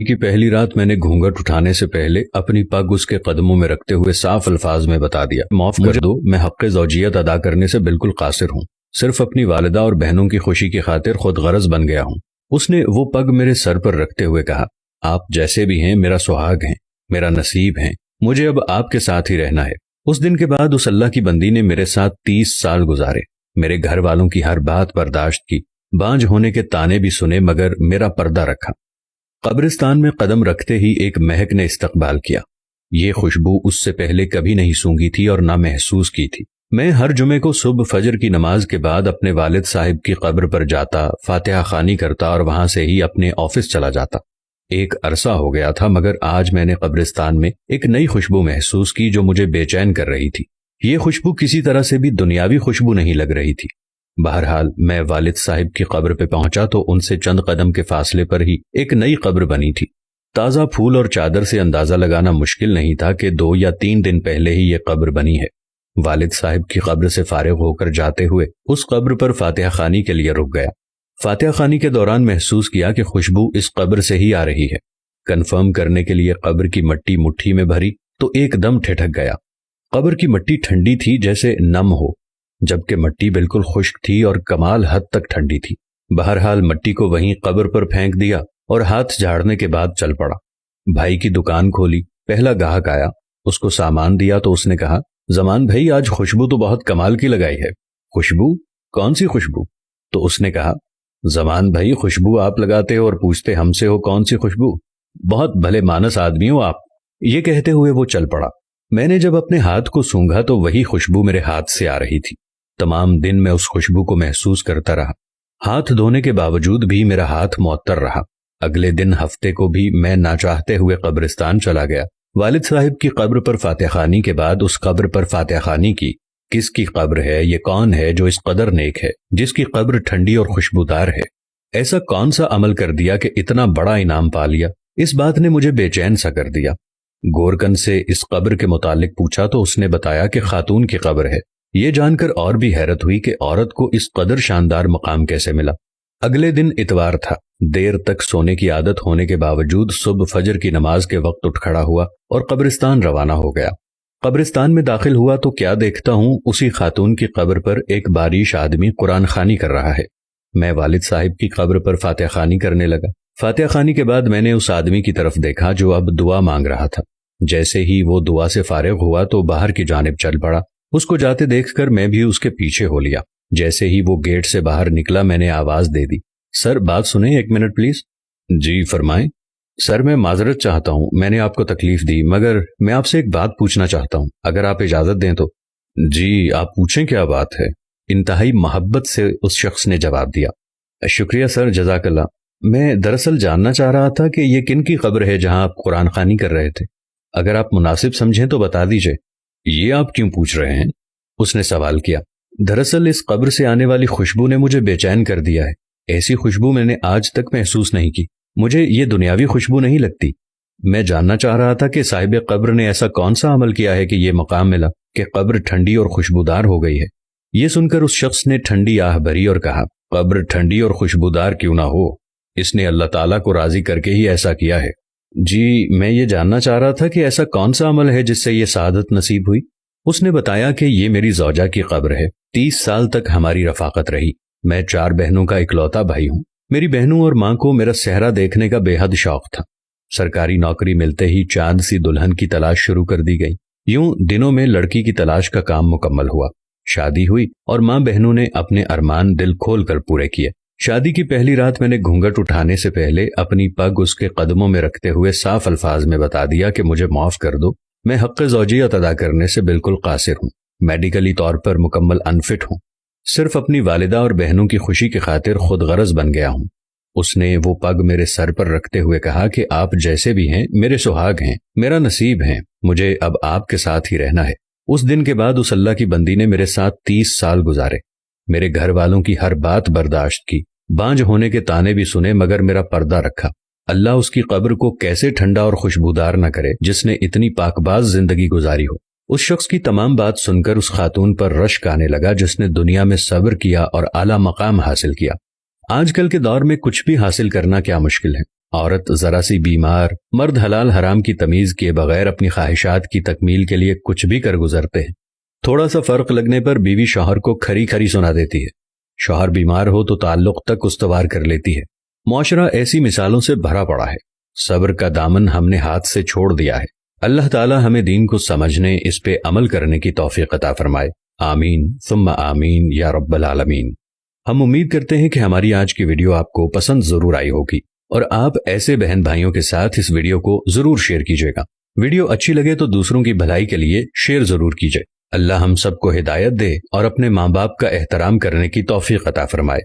کی پہلی رات میں نے گھونگھٹ اٹھانے سے پہلے اپنی پگ اس کے قدموں میں رکھتے ہوئے صاف الفاظ میں بتا دیا، معاف کر دو، میں حق زوجیت ادا کرنے سے بالکل قاصر ہوں، صرف اپنی والدہ اور بہنوں کی خوشی کی خاطر خود غرض بن گیا ہوں۔ اس نے وہ پگ میرے سر پر رکھتے ہوئے کہا، آپ جیسے بھی ہیں میرا سہاگ ہیں، میرا نصیب ہیں، مجھے اب آپ کے ساتھ ہی رہنا ہے۔ اس دن کے بعد اس اللہ کی بندی نے میرے ساتھ 30 سال گزارے، میرے گھر والوں کی ہر بات برداشت کی، بانجھ ہونے کے تانے بھی سنے مگر میرا پردہ رکھا۔ قبرستان میں قدم رکھتے ہی ایک مہک نے استقبال کیا۔ یہ خوشبو اس سے پہلے کبھی نہیں سونگھی تھی اور نہ محسوس کی تھی۔ میں ہر جمعے کو صبح فجر کی نماز کے بعد اپنے والد صاحب کی قبر پر جاتا، فاتحہ خوانی کرتا اور وہاں سے ہی اپنے آفس چلا جاتا۔ ایک عرصہ ہو گیا تھا مگر آج میں نے قبرستان میں ایک نئی خوشبو محسوس کی جو مجھے بے چین کر رہی تھی۔ یہ خوشبو کسی طرح سے بھی دنیاوی خوشبو نہیں لگ رہی تھی۔ بہرحال میں والد صاحب کی قبر پہ پہنچا تو ان سے چند قدم کے فاصلے پر ہی ایک نئی قبر بنی تھی۔ تازہ پھول اور چادر سے اندازہ لگانا مشکل نہیں تھا کہ 2 یا 3 دن پہلے ہی یہ قبر بنی ہے۔ والد صاحب کی قبر سے فارغ ہو کر جاتے ہوئے اس قبر پر فاتحہ خوانی کے لیے رک گیا۔ فاتحہ خوانی کے دوران محسوس کیا کہ خوشبو اس قبر سے ہی آ رہی ہے۔ کنفرم کرنے کے لیے قبر کی مٹی مٹھی میں بھری تو ایک دم ٹھٹک گیا۔ قبر کی مٹی ٹھنڈی تھی جیسے نم ہو، جبکہ مٹی بالکل خشک تھی اور کمال حد تک ٹھنڈی تھی۔ بہرحال مٹی کو وہیں قبر پر پھینک دیا اور ہاتھ جھاڑنے کے بعد چل پڑا۔ بھائی کی دکان کھولی، پہلا گاہک آیا، اس کو سامان دیا تو اس نے کہا، زمان بھائی آج خوشبو تو بہت کمال کی لگائی ہے۔ خوشبو؟ کون سی خوشبو؟ تو اس نے کہا، زمان بھائی خوشبو آپ لگاتے ہو اور پوچھتے ہم سے ہو کون سی خوشبو؟ بہت بھلے مانس آدمی ہو آپ۔ یہ کہتے ہوئے وہ چل پڑا۔ میں نے جب اپنے ہاتھ کو سونگھا تو وہی خوشبو میرے ہاتھ سے آ رہی تھی۔ تمام دن میں اس خوشبو کو محسوس کرتا رہا۔ ہاتھ دھونے کے باوجود بھی میرا ہاتھ معطر رہا۔ اگلے دن ہفتے کو بھی میں نہ چاہتے ہوئے قبرستان چلا گیا۔ والد صاحب کی قبر پر فاتحہ خوانی کے بعد اس قبر پر فاتحہ خوانی کی۔ کس کی قبر ہے؟ یہ کون ہے جو اس قدر نیک ہے، جس کی قبر ٹھنڈی اور خوشبودار ہے؟ ایسا کون سا عمل کر دیا کہ اتنا بڑا انعام پا لیا؟ اس بات نے مجھے بے چین سا کر دیا۔ گورکن سے اس قبر کے متعلق پوچھا تو اس نے بتایا کہ خاتون کی قبر ہے۔ یہ جان کر اور بھی حیرت ہوئی کہ عورت کو اس قدر شاندار مقام کیسے ملا۔ اگلے دن اتوار تھا۔ دیر تک سونے کی عادت ہونے کے باوجود صبح فجر کی نماز کے وقت اٹھ کھڑا ہوا اور قبرستان روانہ ہو گیا۔ قبرستان میں داخل ہوا تو کیا دیکھتا ہوں، اسی خاتون کی قبر پر ایک باریش آدمی قرآن خوانی کر رہا ہے۔ میں والد صاحب کی قبر پر فاتحہ خوانی کرنے لگا۔ فاتحہ خوانی کے بعد میں نے اس آدمی کی طرف دیکھا جو اب دعا مانگ رہا تھا۔ جیسے ہی وہ دعا سے فارغ ہوا تو باہر کی جانب چل پڑا۔ اس کو جاتے دیکھ کر میں بھی اس کے پیچھے ہو لیا۔ جیسے ہی وہ گیٹ سے باہر نکلا میں نے آواز دے دی، سر بات سنیں، 1 منٹ پلیز۔ جی فرمائیں۔ سر میں معذرت چاہتا ہوں، میں نے آپ کو تکلیف دی، مگر میں آپ سے ایک بات پوچھنا چاہتا ہوں، اگر آپ اجازت دیں تو۔ جی آپ پوچھیں، کیا بات ہے؟ انتہائی محبت سے اس شخص نے جواب دیا۔ شکریہ سر، جزاک اللہ۔ میں دراصل جاننا چاہ رہا تھا کہ یہ کن کی قبر ہے جہاں آپ قرآن خوانی کر رہے تھے؟ اگر آپ مناسب سمجھیں تو بتا دیجئے۔ یہ آپ کیوں پوچھ رہے ہیں؟ اس نے سوال کیا۔ دراصل اس قبر سے آنے والی خوشبو نے مجھے بے چین کر دیا ہے۔ ایسی خوشبو میں نے آج تک محسوس نہیں کی۔ مجھے یہ دنیاوی خوشبو نہیں لگتی۔ میں جاننا چاہ رہا تھا کہ صاحب قبر نے ایسا کون سا عمل کیا ہے کہ یہ مقام ملا کہ قبر ٹھنڈی اور خوشبودار ہو گئی ہے۔ یہ سن کر اس شخص نے ٹھنڈی آہ بھری اور کہا، قبر ٹھنڈی اور خوشبودار کیوں نہ ہو، اس نے اللہ تعالیٰ کو راضی کر کے ہی ایسا کیا ہے۔ جی میں یہ جاننا چاہ رہا تھا کہ ایسا کون سا عمل ہے جس سے یہ سعادت نصیب ہوئی۔ اس نے بتایا کہ یہ میری زوجہ کی قبر ہے۔ 30 سال تک ہماری رفاقت رہی۔ میں 4 بہنوں کا اکلوتا بھائی ہوں۔ میری بہنوں اور ماں کو میرا صحرا دیکھنے کا بے حد شوق تھا۔ سرکاری نوکری ملتے ہی چاند سی دلہن کی تلاش شروع کر دی گئی۔ یوں دنوں میں لڑکی کی تلاش کا کام مکمل ہوا۔ شادی ہوئی اور ماں بہنوں نے اپنے ارمان دل کھول کر پورے کیے۔ شادی کی پہلی رات میں نے گھونگھٹ اٹھانے سے پہلے اپنی پگ اس کے قدموں میں رکھتے ہوئے صاف الفاظ میں بتا دیا کہ مجھے معاف کر دو، میں حق زوجیت ادا کرنے سے بالکل قاصر ہوں، میڈیکلی طور پر مکمل انفٹ ہوں، صرف اپنی والدہ اور بہنوں کی خوشی کی خاطر خود غرض بن گیا ہوں۔ اس نے وہ پگ میرے سر پر رکھتے ہوئے کہا کہ آپ جیسے بھی ہیں میرے سہاگ ہیں، میرا نصیب ہیں، مجھے اب آپ کے ساتھ ہی رہنا ہے۔ اس دن کے بعد اس اللہ کی بندی نے میرے ساتھ 30 سال گزارے، میرے گھر والوں کی ہر بات برداشت کی، بانجھ ہونے کے تانے بھی سنے مگر میرا پردہ رکھا۔ اللہ اس کی قبر کو کیسے ٹھنڈا اور خوشبودار نہ کرے جس نے اتنی پاکباز زندگی گزاری ہو۔ اس شخص کی تمام بات سن کر اس خاتون پر رشک آنے لگا جس نے دنیا میں صبر کیا اور اعلیٰ مقام حاصل کیا۔ آج کل کے دور میں کچھ بھی حاصل کرنا کیا مشکل ہے، عورت ذرا سی بیمار، مرد حلال حرام کی تمیز کیے بغیر اپنی خواہشات کی تکمیل کے لیے کچھ بھی کر گزرتے ہیں۔ تھوڑا سا فرق لگنے پر بیوی شوہر کو کھری کھری سنا دیتی ہے، شوہر بیمار ہو تو تعلق تک استوار کر لیتی ہے۔ معاشرہ ایسی مثالوں سے بھرا پڑا ہے۔ صبر کا دامن ہم نے ہاتھ سے چھوڑ دیا ہے۔ اللہ تعالی ہمیں دین کو سمجھنے، اس پہ عمل کرنے کی توفیق عطا فرمائے، آمین ثم آمین یا رب العالمین۔ ہم امید کرتے ہیں کہ ہماری آج کی ویڈیو آپ کو پسند ضرور آئی ہوگی، اور آپ ایسے بہن بھائیوں کے ساتھ اس ویڈیو کو ضرور شیئر کیجیے گا۔ ویڈیو اچھی لگے تو دوسروں کی بھلائی کے لیے شیئر ضرور کیجیے۔ اللہ ہم سب کو ہدایت دے اور اپنے ماں باپ کا احترام کرنے کی توفیق عطا فرمائے۔